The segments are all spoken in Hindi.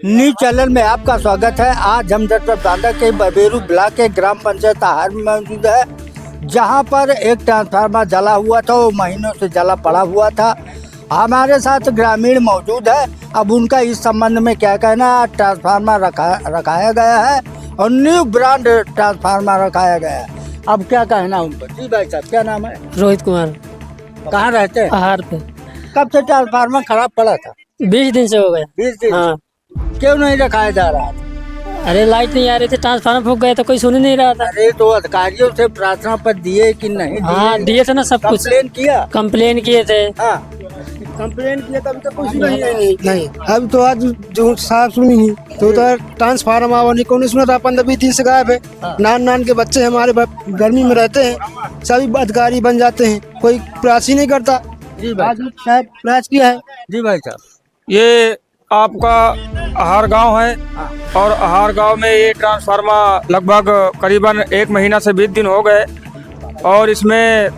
न्यूज चैनल में आपका स्वागत है। आज हम जनपद बांदा के बबेरू ब्लॉक के ग्राम पंचायत आहार में मौजूद है, जहां पर एक ट्रांसफार्मर जला हुआ था। वो महीनों से जला पड़ा हुआ था। हमारे साथ ग्रामीण मौजूद है। अब उनका इस संबंध में क्या कहना है। ट्रांसफार्मर रखाया गया है और न्यू ब्रांड ट्रांसफार्मर रखाया गया है। अब क्या कहना है उनको। जी भाई साहब, क्या नाम है? रोहित कुमार। कहाँ रहते हैं? आहार पे। कब से ट्रांसफार्मर खराब पड़ा था? 20 दिन से हो गए। 20 दिन। हाँ। क्यों नहीं रखाया जा रहा था? अरे लाइट नहीं आ रही थी, ट्रांसफार्मर फूक गया तो कोई सुन ही नहीं रहा था। अरे तो अधिकारियों से प्रार्थना पत्र दिए कि नहीं? हाँ दिए थे ना, सब कुछ कंप्लेन किया। कंप्लेन किए थे। हाँ, कंप्लेन किया तब तो कुछ नहीं। नहीं अब तो आज जो साहब सुनी ही तो ट्रांसफार्मर आवानी को नहीं सुना था। 15-20 दिन से गायब है। नान के बच्चे हमारे गर्मी में रहते हैं, सभी अधिकारी बन जाते हैं, कोई प्रयास ही नहीं करता। जी भाई आज साहब प्रयास किया है। जी भाई साहब। ये आपका आहार गांव है और आहार गांव में ये ट्रांसफार्मर लगभग करीबन 1 महीना से 20 दिन हो गए और इसमें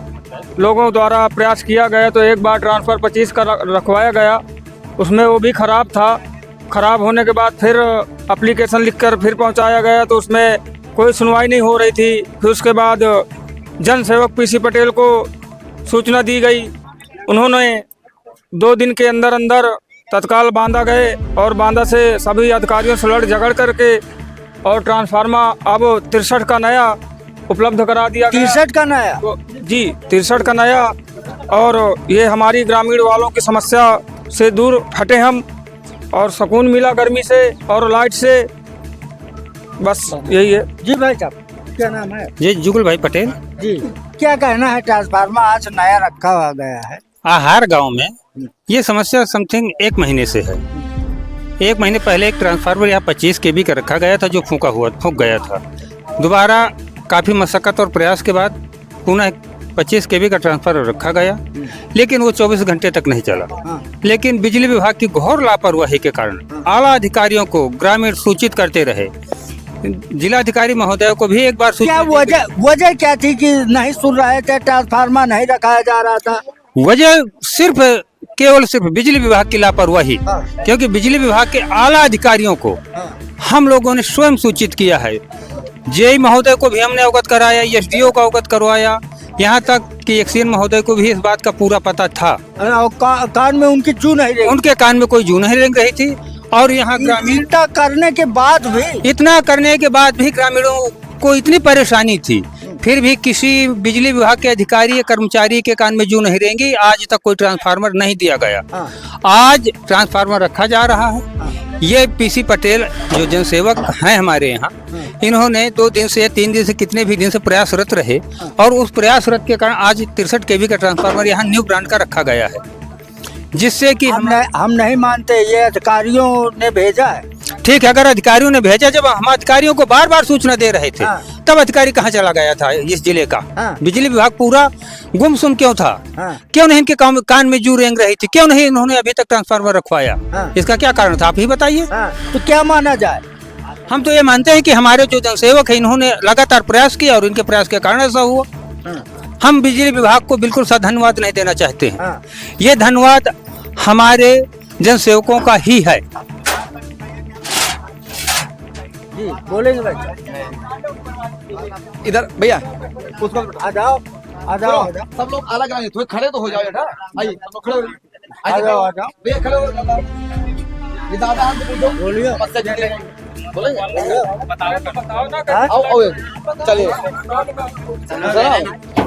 लोगों द्वारा प्रयास किया गया तो एक बार ट्रांसफर 25 का रखवाया गया, उसमें वो भी ख़राब था। ख़राब होने के बाद फिर एप्लीकेशन लिखकर फिर पहुंचाया गया तो उसमें कोई सुनवाई नहीं हो रही थी। फिर उसके बाद जन सेवक पीसी पटेल को सूचना दी गई। उन्होंने 2 दिन के अंदर अंदर तत्काल बांदा गए और बांदा से सभी अधिकारियों से लड़ झगड़ करके और ट्रांसफार्मर अब 63 का नया उपलब्ध करा दिया गया। 63 का नया? जी 63 का नया। और ये हमारी ग्रामीण वालों की समस्या से दूर हटे हम और सुकून मिला गर्मी से और लाइट से। बस यही है। जी भाई साहब, क्या नाम है? जी जुगल भाई पटेल। जी, क्या कहना है? ट्रांसफार्मर आज नया रखा हुआ गया है आहार गांव में। ये समस्या समथिंग 1 महीने से है। 1 महीने पहले एक ट्रांसफार्मर यहाँ 25 kV का रखा गया था जो फूक गया था। दोबारा काफ़ी मशक्कत और प्रयास के बाद पुनः 25 kV का ट्रांसफार्मर रखा गया, लेकिन वो 24 घंटे तक नहीं चला। लेकिन बिजली विभाग की घोर लापरवाही के कारण आला अधिकारियों को ग्रामीण सूचित करते रहे। जिलाधिकारी महोदय को भी एक बार क्या वजह क्या थी कि नहीं सुन रहे थे? ट्रांसफार्मर नहीं रखाया जा रहा था? वजह केवल सिर्फ बिजली विभाग की लापरवाही, क्योंकि बिजली विभाग के आला अधिकारियों को हम लोगों ने स्वयं सूचित किया है। जेई महोदय को भी हमने अवगत कराया, एसडीओ को अवगत करवाया, यहाँ तक कि एक्सीएन महोदय को भी इस बात का पूरा पता था। कान में उनकी जू नहीं रही? उनके कान में कोई जू नहीं लग रही थी। और यहाँ ग्रामीण इतना करने के बाद भी ग्रामीणों को इतनी परेशानी थी, फिर भी किसी बिजली विभाग के अधिकारी या कर्मचारी के कान में जू नहीं रहेंगी। आज तक कोई ट्रांसफार्मर नहीं दिया गया। आज ट्रांसफार्मर रखा जा रहा है। ये पीसी पटेल जो जनसेवक हैं हमारे यहाँ, इन्होंने 2 दिन से या 3 दिन से कितने भी दिन से प्रयासरत रहे और उस प्रयासरत के कारण आज 63 kV का ट्रांसफार्मर यहाँ न्यू ब्रांड का रखा गया है, जिससे कि हम नहीं मानते। ये अधिकारियों ने भेजा है। ठीक है, अगर अधिकारियों ने भेजा, जब हम अधिकारियों को बार बार सूचना दे रहे थे तब अधिकारी कहाँ चला गया था इस जिले का? बिजली विभाग पूरा गुमसुम क्यों था? क्यों नहीं इनके कान में जू रेंग रही थी? क्यों नहीं इन्होंने अभी तक ट्रांसफार्मर रखवाया? इसका क्या कारण था, आप ही बताइए। तो क्या माना जाए? हम तो ये मानते हैं कि हमारे जो जनसेवक है इन्होंने लगातार प्रयास किया और इनके प्रयास के कारण ऐसा हुआ। हम बिजली विभाग को बिल्कुल सा धन्यवाद नहीं देना चाहते हैं। ये धन्यवाद हमारे जनसेवकों का ही है। जी बोलेंगे भाई। इधर भैया उसको आ जाओ। सब लोग अलग आइए, थोड़े खड़े तो हो जाओ बेटा। आइए सब लोग खड़े हो आ जाओ भैया, खड़े हो जाओ। ये दादा हाथ पूछो, बोलिए। समस्या क्या है? बोलेंगे बताओ ना। आओ चलिए।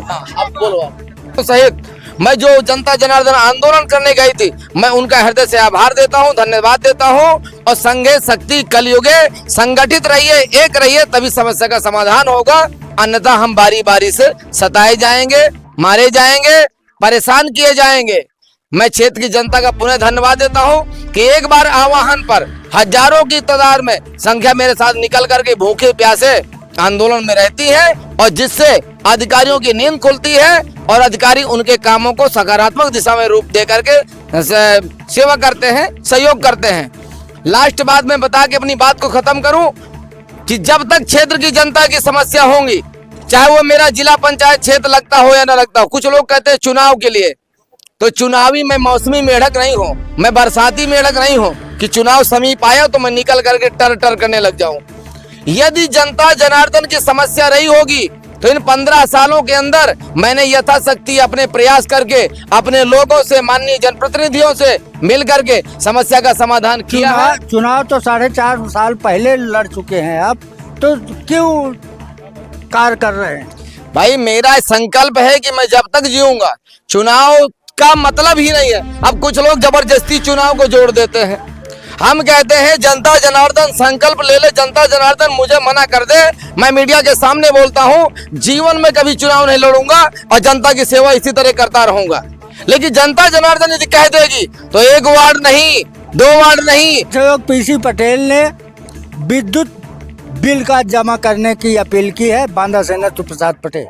आप बोलो। आप सहित मैं जो जनता जनार्दन आंदोलन करने गई थी, मैं उनका हृदय से आभार देता हूं, धन्यवाद देता हूं। और संघे शक्ति कलयुगे, संगठित रहिए, एक रहिए, तभी समस्या का समाधान होगा। अन्यथा हम बारी बारी से सताए जाएंगे, मारे जाएंगे, परेशान किए जाएंगे। मैं क्षेत्र की जनता का पुनः धन्यवाद देता हूं कि एक बार आह्वान पर हजारों की तादाद में संख्या मेरे साथ निकल करके भूखे प्यासे आंदोलन में रहती है और जिससे अधिकारियों की नींद खुलती है और अधिकारी उनके कामों को सकारात्मक दिशा में रूप दे करके सेवा करते हैं, सहयोग करते हैं। लास्ट बात मैं बता के अपनी बात को खत्म करूं कि जब तक क्षेत्र की जनता की समस्या होंगी, चाहे वो मेरा जिला पंचायत क्षेत्र लगता हो या ना लगता हो, कुछ लोग कहते हैं चुनाव के लिए, तो चुनावी मैं मौसमी मेढक नहीं हूँ, मैं बरसाती मेढक नहीं हूँ। कि चुनाव समीप आया तो मैं निकल करके टर टर करने लग जाऊं। यदि जनता जनार्दन की समस्या रही होगी तो इन 15 सालों के अंदर मैंने यथाशक्ति अपने प्रयास करके अपने लोगों से, माननीय जनप्रतिनिधियों से मिल करके समस्या का समाधान किया है। चुनाव तो 4.5 साल पहले लड़ चुके हैं आप, तो क्यों कार्य कर रहे हैं? भाई मेरा संकल्प है कि मैं जब तक जीऊंगा, चुनाव का मतलब ही नहीं है। अब कुछ लोग जबरदस्ती चुनाव को जोड़ देते हैं। हम कहते हैं जनता जनार्दन संकल्प ले ले, जनता जनार्दन मुझे मना कर दे, मैं मीडिया के सामने बोलता हूं, जीवन में कभी चुनाव नहीं लड़ूंगा और जनता की सेवा इसी तरह करता रहूंगा। लेकिन जनता जनार्दन यदि कह देगी तो 1 वार्ड नहीं, 2 वार्ड नहीं। सहयोग पीसी पटेल ने विद्युत बिल का जमा करने की अपील की है। बांदा से नथु प्रसाद पटेल।